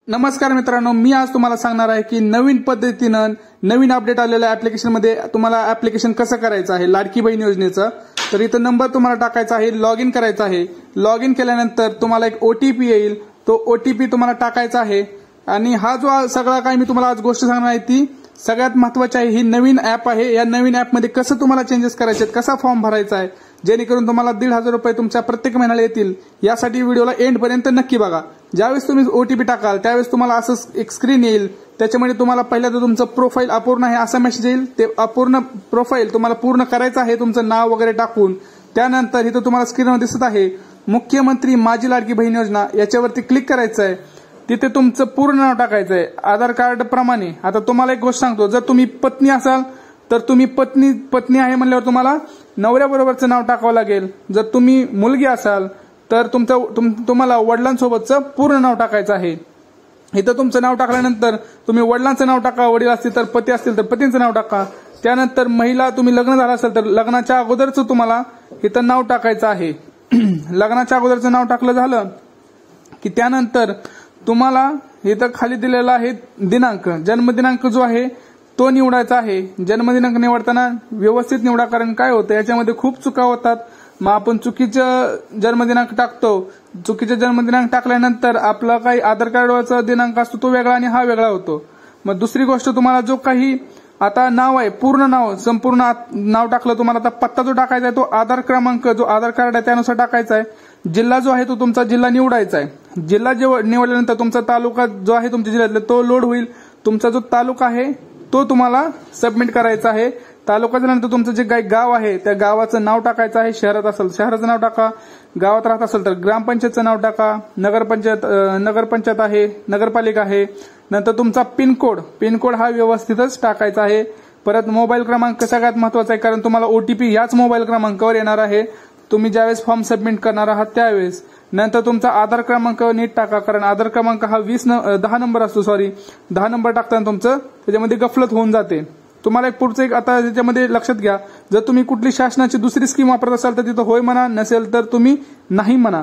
नमस्कार मित्रांनो, मी आज तुम्हाला सांगणार आहे की नवीन पद्धतीनं नवीन अपडेट आलेल्या ऍप्लिकेशनमध्ये तुम्हाला ऍप्लिकेशन कसं करायचं आहे लाडकी बहीण योजनेचं। तर इथं नंबर तुम्हाला टाकायचा आहे, लॉग इन करायचं आहे। लॉग इन केल्यानंतर तुम्हाला एक ओटीपी येईल, तो ओटीपी तुम्हाला टाकायचा आहे। आणि हा जो सगळा काही मी तुम्हाला आज गोष्ट सांगणार आहे ती सगळ्यात महत्त्वाची आहे। ही नवीन ऍप आहे, या नवीन ऍपमध्ये कसं तुम्हाला चेंजेस करायचे आहेत, कसा फॉर्म भरायचा आहे, जेणेकरून तुम्हाला 1,500 रुपये तुमच्या प्रत्येक महिन्याला येतील। यासाठी व्हिडिओला एंड पर्यंत नक्की बघा। ज्यावेळेस तुम्ही ओटीपी टाकाल त्यावेळेस तुम्हाला असं एक स्क्रीन येईल, त्याच्यामध्ये तुम्हाला पहिल्यांदा तुमचं प्रोफाईल अपूर्ण आहे असा मेसेज येईल। ते अपूर्ण प्रोफाईल तुम्हाला पूर्ण करायचं आहे तुमचं नाव वगैरे टाकून। त्यानंतर इथं तुम्हाला स्क्रीनवर दिसत आहे मुख्यमंत्री माझी लाडकी बहीण योजना, याच्यावरती क्लिक करायचं आहे। तिथे तुमचं पूर्ण नाव टाकायचं आहे आधार कार्ड प्रमाणे। आता तुम्हाला एक गोष्ट सांगतो, जर तुम्ही पत्नी असाल तर तुम्ही पत्नी आहे म्हणल्यावर तुम्हाला नवऱ्याबरोबरचं नाव टाकावं लागेल। जर तुम्ही मुलगी असाल तर तुम्हाला वडिलांसोबतचं पूर्ण नाव टाकायचं आहे। इथं तुमचं नाव टाकल्यानंतर तुम्ही वडिलांचं नाव टाका, वडील असतील तर पती असतील तर पतींचं नाव टाका। त्यानंतर महिला तुम्ही लग्न झालं असेल तर लग्नाच्या अगोदरचं तुम्हाला इथं नाव टाकायचं आहे। लग्नाच्या अगोदरचं नाव टाकलं झालं की त्यानंतर तुम्हाला इथं खाली दिलेला आहे दिनांक, जन्मदिनांक जो आहे तो निवडायचा आहे। जन्मदिनांक निवडताना व्यवस्थित निवडा, कारण काय होतं याच्यामध्ये खूप चुका होतात। मग आपण चुकीचं जन्मदिनांक टाकतो, चुकीचं जन्मदिनांक टाकल्यानंतर आपला काही आधार कार्डवरचा दिनांक असतो तो वेगळा आणि हा वेगळा होतो। मग दुसरी गोष्ट, तुम्हाला जो काही आता नाव आहे पूर्ण नाव संपूर्ण नाव टाकलं, तुम्हाला आता पत्ता जो टाकायचा आहे तो आधार क्रमांक जो आधार कार्ड आहे त्यानुसार टाकायचा आहे। जिल्हा जो आहे तो तुमचा जिल्हा निवडायचा आहे। जिल्हा निवडल्यानंतर तुमचा तालुका जो आहे तुमच्या जिल्ह्यातला तो लोड होईल। तुमचा जो तालुका आहे तो तुम्हाला सबमिट करायचा आहे। तालुका झाल्यानंतर तुमचं जे काही गाव आहे त्या गावाचं नाव टाकायचं आहे। शहरात असेल शहराचं नाव टाका, गावात राहत असेल तर ग्रामपंचायतचं नाव टाका, नगरपंचायत आहे, नगरपालिका आहे। नंतर तुमचा पिनकोड हा व्यवस्थितच टाकायचा आहे। परत मोबाईल क्रमांक सगळ्यात महत्वाचा आहे, कारण तुम्हाला ओटीपी याच मोबाईल क्रमांकावर येणार आहे तुम्ही ज्यावेळेस फॉर्म सबमिट करणार आहात त्यावेळेस। नंतर तुमचा आधार क्रमांक नीट टाका, कारण आधार क्रमांक हा 10 नंबर असतो। 10 नंबर टाकताना तुमचं त्याच्यामध्ये गफलत होऊन जाते। तुम्हाला एक पुढचं एक आता त्याच्यामध्ये लक्षात घ्या, जर तुम्ही कुठली शासनाची दुसरी स्कीम वापरत असाल तर तिथं होय म्हणा, नसेल तर तुम्ही नाही म्हणा।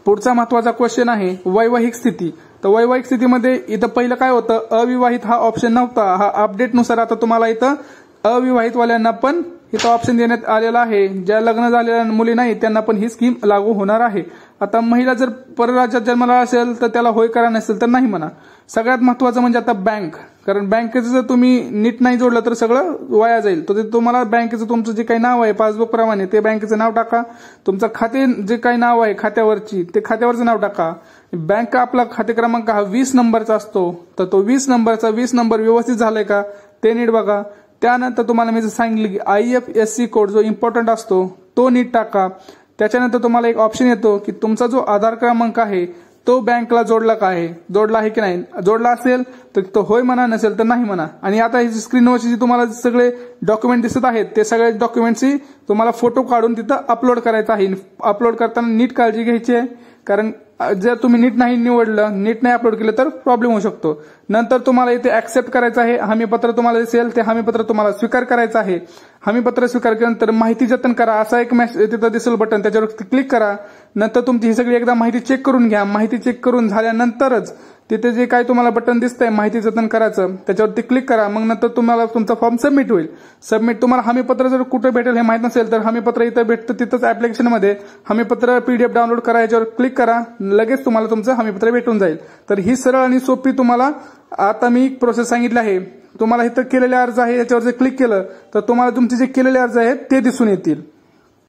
पुढचा महत्वाचा क्वेश्चन आहे वैवाहिक स्थिती। तर वैवाहिक स्थितीमध्ये इथं पहिलं काय होतं, अविवाहित हा ऑप्शन नव्हता। हा अपडेटनुसार आता तुम्हाला इथं अविवाहितवाल्यांना पण इथं ऑप्शन देण्यात आलेला आहे। ज्या लग्न झालेल्या मुली नाही त्यांना पण ही स्कीम लागू होणार आहे। आता महिला जर परराज्यात जन्माला असेल तर त्याला होय करा, नसेल तर नाही म्हणा। सगळ्यात महत्वाचं म्हणजे आता बँक, कारण बँकेचं जर तुम्ही नीट नाही जोडलं तर सगळं वाया जाईल। तर तुम्हाला बँकेचं तुमचं जे काही नाव आहे पासबुक प्रमाणे ते बँकेचं नाव टाका। तुमचं खाते जे काही नाव आहे खात्यावरची ते खात्यावरचं नाव टाका। बँक आपला खाते क्रमांक हा 20 नंबरचा असतो, तर तो 20 नंबर व्यवस्थित झालाय का ते नीट बघा। त्यानंतर तुम्हाला मी सांगितलं की IFSC कोड जो इम्पॉर्टंट असतो तो नीट टाका। त्याच्यानंतर तुम्हाला एक ऑप्शन येतो की तुमचा जो आधार क्रमांक आहे तो बँकला जोडला आहे की नाही। जोडला असेल तर तो होय म्हणा, नसेल तर नाही म्हणा। आणि आता ही स्क्रीनवरची जी तुम्हाला सगळे डॉक्युमेंट दिसत आहेत ते सगळे डॉक्युमेंटची तुम्हाला फोटो काढून तिथं अपलोड करायचा आहे। अपलोड करताना नीट काळजी घ्यायची आहे, कारण जर तुम्ही नीट नाही निवडलं, नीट नाही अपलोड केलं तर प्रॉब्लेम होऊ शकतो। नंतर तुम्हाला इथे ऍक्सेप्ट करायचं आहे। हमीपत्र तुम्हाला दिसेल, ते हमीपत्र तुम्हाला स्वीकार करायचं आहे। हमीपत्र स्वीकार केल्यानंतर माहिती जतन करा असा एक तिथं दिसेल बटन, त्याच्यावर क्लिक करा। नंतर तुमची ही सगळी एकदा माहिती चेक करून घ्या। माहिती चेक करून झाल्यानंतरच तिथे जे काही तुम्हाला बटन दिसतंय माहिती जतन करायचं त्याच्यावरती क्लिक करा। मग नंतर तुम्हाला तुमचा फॉर्म सबमिट होईल। तुम्हाला हमीपत्र जर कुठे भेटेल हे माहित नसेल तर हमीपत्र इथं भेटतं, तिथंच ऍप्लिकेशनमध्ये हमीपत्र PDF डाउनलोड करा, याच्यावर क्लिक करा, लगेच तुम्हाला तुमचं हमीपत्र भेटून जाईल। तर ही सरळ आणि सोपी तुम्हाला आता मी प्रोसेस सांगितली आहे। तुम्हाला इथं केलेले अर्ज आहे याच्यावर जर क्लिक केलं तर तुम्हाला तुमचे जे केलेले अर्ज आहेत ते दिसून येतील।